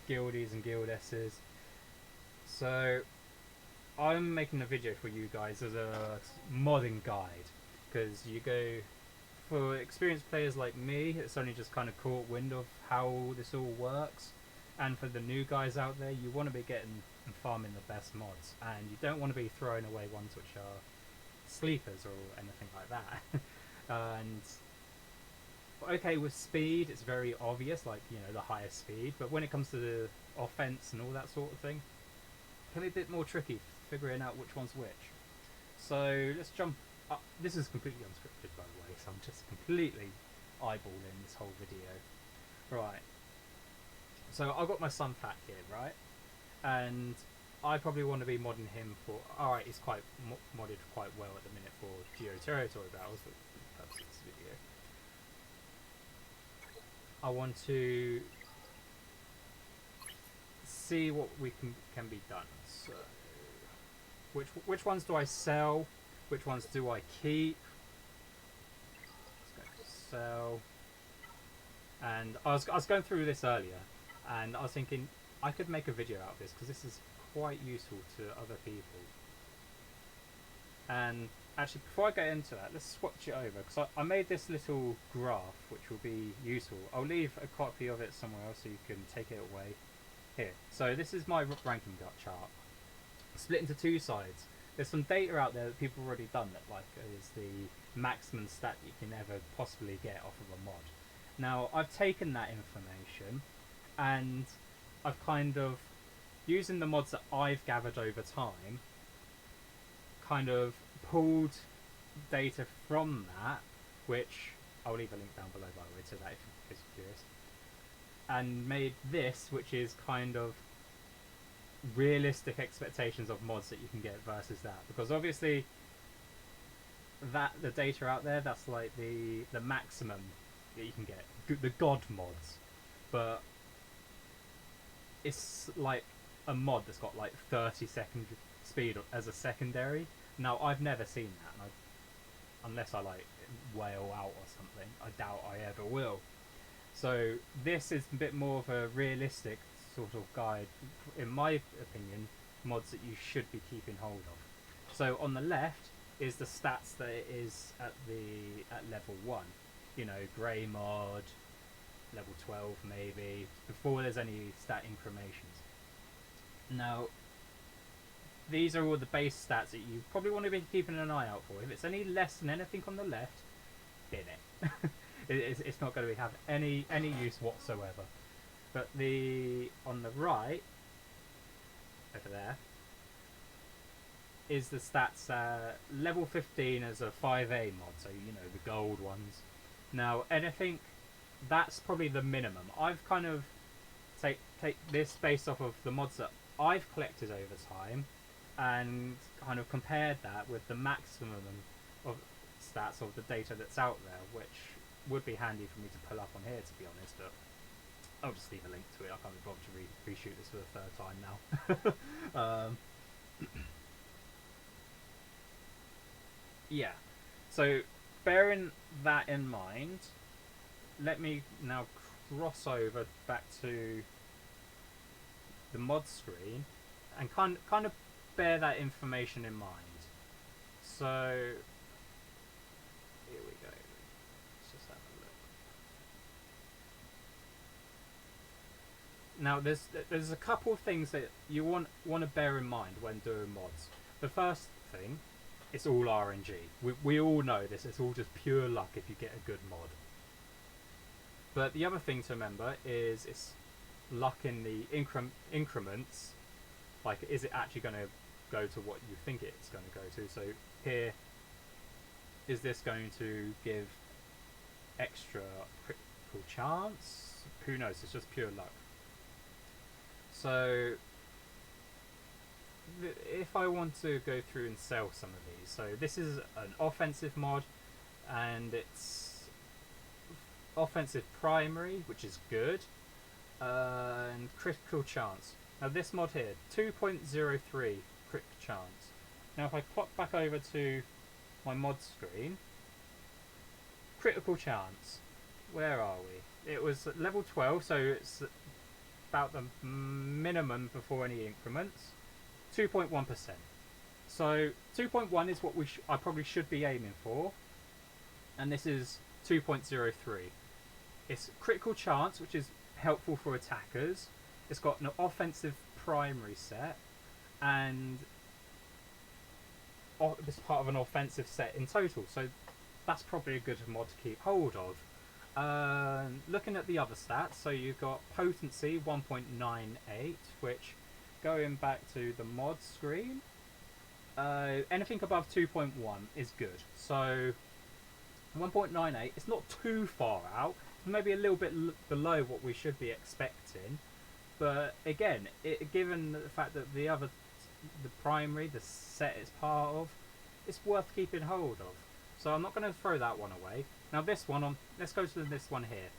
guildies and guildesses. So I'm making a video for you guys as a modding guide, because you go for experienced players like me, it's only just kind of caught wind of how this all works. And for the new guys out there, you want to be getting and farming the best mods, and you don't want to be throwing away ones which are sleepers or anything like that. And okay, with speed, it's very obvious, like the higher speed. But when it comes to the offense and all that sort of thing, it can be a bit more tricky figuring out which one's which. So let's jump up. This is completely unscripted, by the way, so I'm just completely eyeballing this whole video. Right. So I've got my Sunfat here, right? And I probably want to be modding him for. Alright, he's quite modded quite well at the minute for Geo Territory battles, for the purpose of this video. I want to see what we can be done. So, which ones do I sell? Which ones do I keep? Let's go to sell. And I was going through this earlier, and I was thinking I could make a video out of this because this is quite useful to other people. And actually, before I get into that, let's swatch it over, because I made this little graph which will be useful. I'll leave a copy of it somewhere else so you can take it away. Here. So this is my ranking gut chart, split into two sides. There's some data out there that people have already done that like is the maximum stat you can ever possibly get off of a mod. Now I've taken that information and I've kind of, using the mods that I've gathered over time, kind of pulled data from that, which I'll leave a link down below by the way to that if you're curious, and made this, which is kind of realistic expectations of mods that you can get versus that, because obviously that the data out there, that's like the maximum that you can get, the god mods, but it's like a mod that's got like 30-second speed as a secondary. Now I've never seen that, and unless I like whale out or something, I doubt I ever will. So this is a bit more of a realistic sort of guide, in my opinion, mods that you should be keeping hold of. So on the left is the stats that it is at level 1. Grey mod, level 12 maybe, before there's any stat incrementations. Now, these are all the base stats that you probably want to be keeping an eye out for. If it's any less than anything on the left, bin it. It's not going to have any use whatsoever. But on the right, over there, is the stats. Level 15 as a 5A mod, so the gold ones. Now anything, that's probably the minimum. I've kind of take this based off of the mods that I've collected over time, and kind of compared that with the maximum of stats of the data that's out there, which would be handy for me to pull up on here, to be honest, but I'll just leave a link to it. I can't be bothered to reshoot this for the third time now. Yeah, so bearing that in mind, let me now cross over back to the mod screen and kind of bear that information in mind. So here we go. Let's just have a look. Now there's a couple of things that you want to bear in mind when doing mods. The first thing, it's all RNG. We all know this. It's all just pure luck if you get a good mod. But the other thing to remember is it's luck in the increments. Like, is it actually going to go to what you think it's going to go to? So here, is this going to give extra critical chance? Who knows? It's just pure luck. So if I want to go through and sell some of these, so this is an offensive mod, and it's offensive primary, which is good, and critical chance. Now this mod here, 2.03 crit chance. Now if I clock back over to my mod screen, critical chance, where are we? It was level 12, so it's about the minimum before any increments, 2.1%. So 2.1 is what I probably should be aiming for, and this is 2.03. It's critical chance, which is helpful for attackers. It's got an offensive primary set, and it's part of an offensive set in total. So that's probably a good mod to keep hold of. Looking at the other stats, so you've got potency 1.98, which, going back to the mod screen, anything above 2.1 is good. So 1.98, it's not too far out, maybe a little bit below what we should be expecting, but again, given the fact that the primary, the set it's part of, it's worth keeping hold of. So I'm not going to throw that one away. Now this one, let's go to this one here.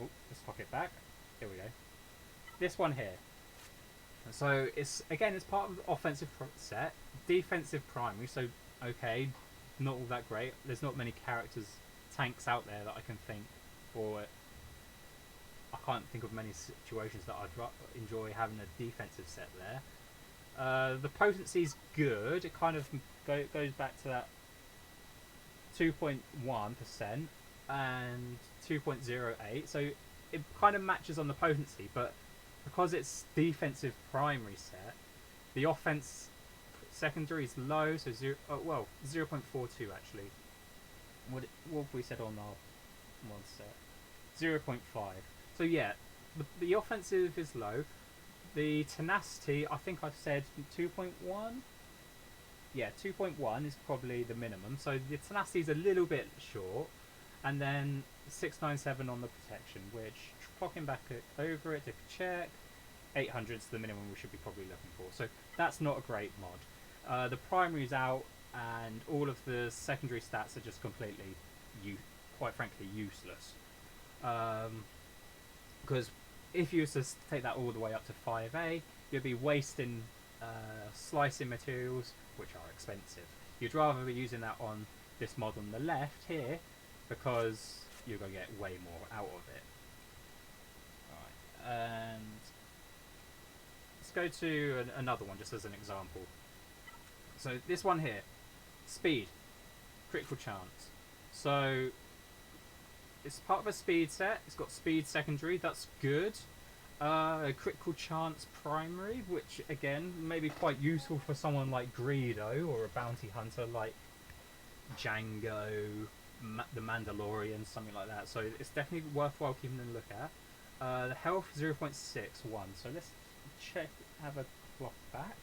Oh, let's pop it back. Here we go. This one here. So it's part of the offensive set, defensive primary. So okay, not all that great. There's not many tanks out there that I can think, or I can't think of many situations that I'd enjoy having a defensive set there. The potency's good. It kind of goes back to that 2.1% and 2.08. So it kind of matches on the potency, but because it's defensive primary set, the offense secondary is low, so 0.42 actually. What have we said on our one set? 0.5. So yeah, the offensive is low. The tenacity, I think I've said 2.1. Yeah, 2.1 is probably the minimum. So the tenacity is a little bit short, and then 697 on the protection, which clocking back over it to check, 800 is the minimum we should be probably looking for. So that's not a great mod. The primary's out, and all of the secondary stats are just completely, quite frankly, useless. Because if you were to take that all the way up to 5A, you'd be wasting slicing materials, which are expensive. You'd rather be using that on this mod on the left here, because you're going to get way more out of it. Right, and let's go to another one just as an example. So this one here, speed, critical chance. So it's part of a speed set. It's got speed secondary. That's good. Critical chance primary, which again may be quite useful for someone like Greedo or a bounty hunter like Django, the Mandalorian, something like that. So it's definitely worthwhile keeping a look at. The health 0.61. So let's check. Have a clock back.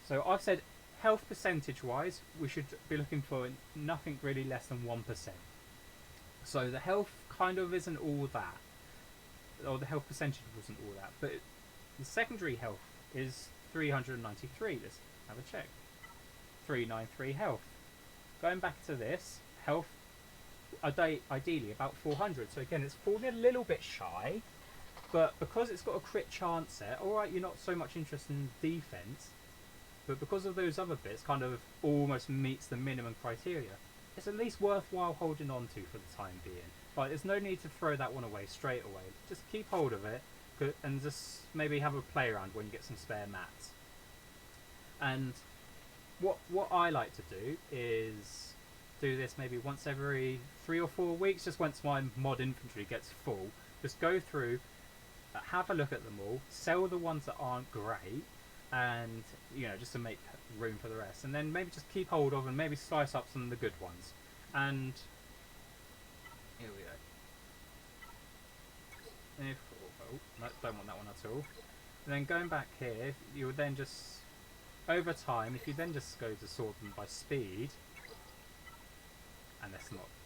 So I've said health percentage wise, we should be looking for nothing really less than 1%. So the health kind of isn't all that, or the health percentage wasn't all that, but the secondary health is 393. Let's have a check. 393 health. Going back to this, health ideally about 400. So again, it's falling a little bit shy, but because it's got a crit chance set, alright, you're not so much interested in defense, but because of those other bits, kind of almost meets the minimum criteria. It's at least worthwhile holding on to for the time being. Like, there's no need to throw that one away straight away. Just keep hold of it, and just maybe have a play around when you get some spare mats. And what I like to do is do this maybe once every 3 or 4 weeks, just once my mod inventory gets full. Just go through, have a look at them all, sell the ones that aren't great, and just to make room for the rest, and then maybe just keep hold of and maybe slice up some of the good ones. And here we go. No, don't want that one at all. And then going back here, you would then just, over time, if you then just go to sort them by speed, and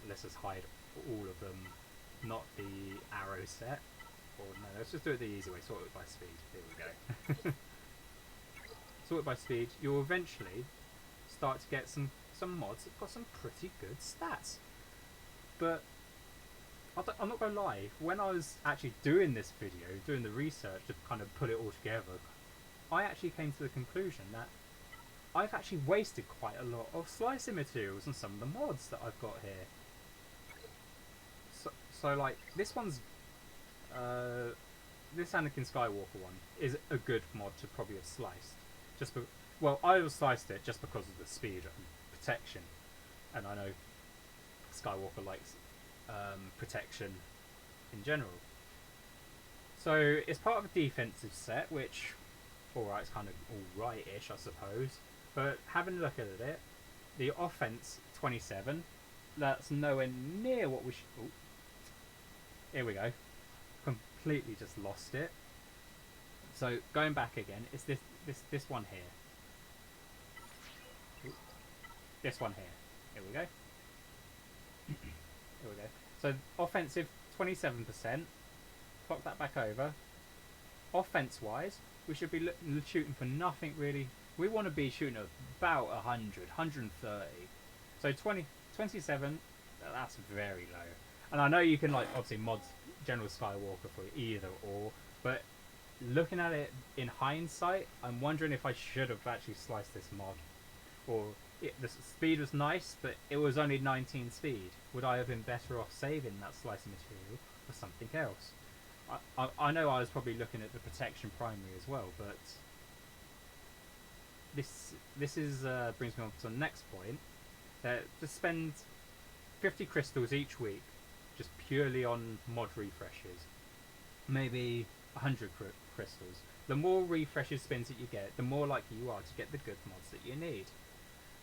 let's just hide all of them, not the arrow set, or no, let's just do it the easy way, sort it by speed. Here we go. Sort it by speed, you'll eventually start to get some mods that've got some pretty good stats. But I'm not going to lie, when I was actually doing this video, doing the research to kind of put it all together, I actually came to the conclusion that I've actually wasted quite a lot of slicing materials on some of the mods that I've got here. So like, this one's this Anakin Skywalker one is a good mod to probably have sliced. Well, I have sliced it just because of the speed and protection, and I know Skywalker likes protection in general. So it's part of a defensive set, which, alright, it's kind of alright-ish, I suppose. But having a look at it, the offense 27, that's nowhere near what we should. Oh, here we go. Completely just lost it. So going back again, it's this one here. Ooh, this one here. Here we go. Here we go. So offensive 27%. Clock that back over. Offense-wise, we should be shooting for nothing really. We want to be shooting at about 100, 130. So 27, that's very low. And I know you can like obviously mod General Skywalker for either or, but looking at it in hindsight, I'm wondering if I should have actually sliced this mod. Or the speed was nice, but it was only 19 speed. Would I have been better off saving that slicing material for something else? I know I was probably looking at the protection primary as well, but this is brings me on to the next point. To spend 50 crystals each week just purely on mod refreshes, maybe 100 crystals. The more refreshes spins that you get, the more likely you are to get the good mods that you need.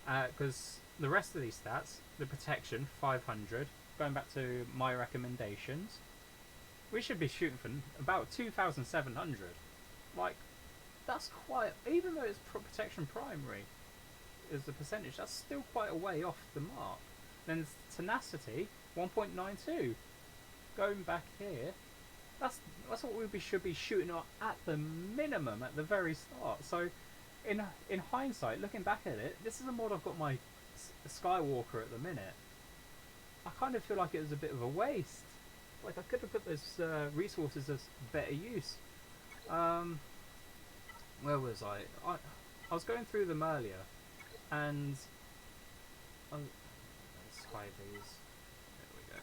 Because the rest of these stats, the protection 500, going back to my recommendations, we should be shooting for about 2,700. Like, that's quite, even though it's protection primary as a percentage, that's still quite a way off the mark. Then tenacity 1.92. Going back here, that's what should be shooting at the minimum at the very start. So in hindsight, looking back at it, this is a mod I've got my Skywalker at the minute. I kind of feel like it was a bit of a waste. Like, I could have put those resources as better use. Where was I? I was going through them earlier, and let's hide these. There we go.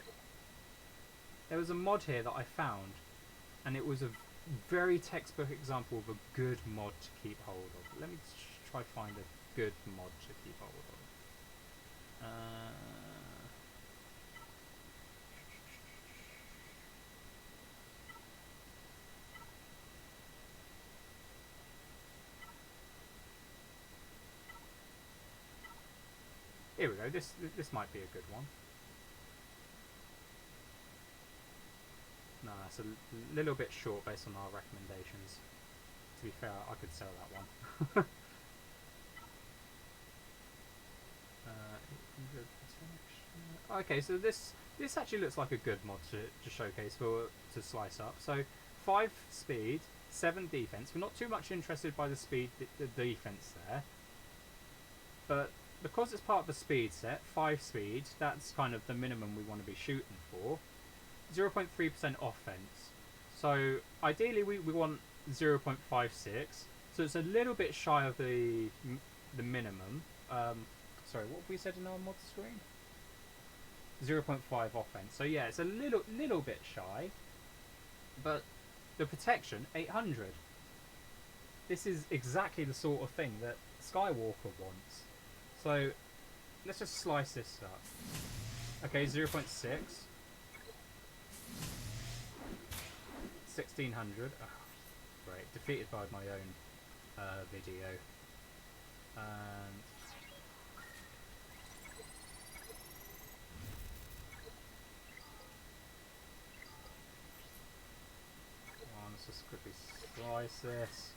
There was a mod here that I found, and it was a very textbook example of a good mod to keep hold of. Let me try find a good mod to keep hold of. Here we go. This might be a good one. No, it's a little bit short based on our recommendations. To be fair, I could sell that one. Okay, so this actually looks like a good mod to showcase to slice up. So 5 speed, 7 defense. We're not too much interested by the speed, the defense there, but because it's part of the speed set, 5 speed, that's kind of the minimum we want to be shooting for. 0.3% offense. So ideally we want 0.56. So it's a little bit shy of the minimum. Sorry, what have we said in our mod screen? 0.5 offense. So yeah, it's a little bit shy. But the protection, 800. This is exactly the sort of thing that Skywalker wants. So let's just slice this up. Okay, 0.6. 1600. Oh, great. Defeated by my own video. And let's just quickly slice this.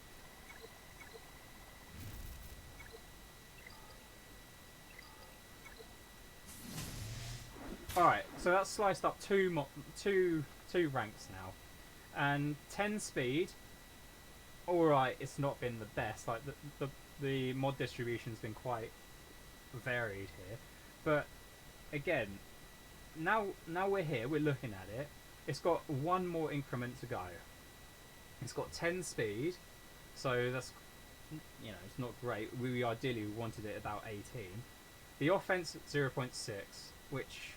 Alright, so that's sliced up two ranks now. And 10 speed, alright, it's not been the best. Like, the mod distribution's been quite varied here. But, again, now we're here, we're looking at it. It's got one more increment to go. It's got 10 speed, so that's, you know, it's not great. We ideally wanted it about 18. The offense at 0.6, which,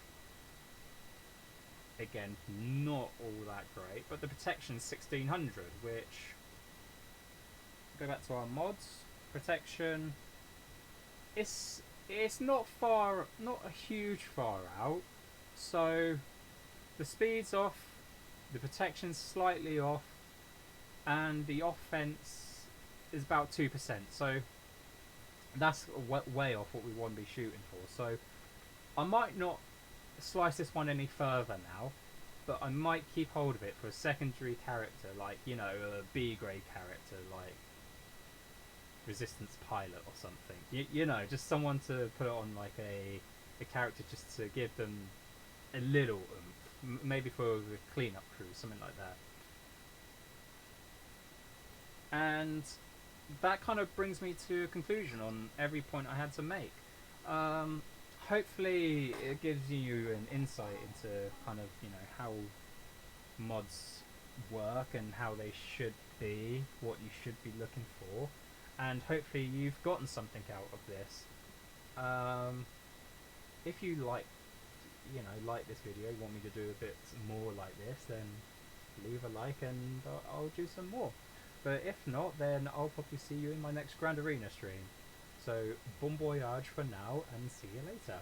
again, not all that great, but the protection's 1600, which, go back to our mods, protection, it's not far, not a huge far out, so the speed's off, the protection's slightly off, and the offense is about 2%, so that's way off what we want to be shooting for. So I might not slice this one any further now, but I might keep hold of it for a secondary character, like, you know, a B grade character, like Resistance Pilot or something. You know, just someone to put on like a character just to give them a little maybe for the cleanup crew, something like that. And that kind of brings me to a conclusion on every point I had to make. Um, Hopefully, it gives you an insight into kind of, you know, how mods work and how they should be, what you should be looking for, and hopefully you've gotten something out of this. Um, if you like this video, you want me to do a bit more like this, then leave a like and I'll do some more. But if not, then I'll probably see you in my next Grand Arena stream. So, bon voyage for now, and see you later.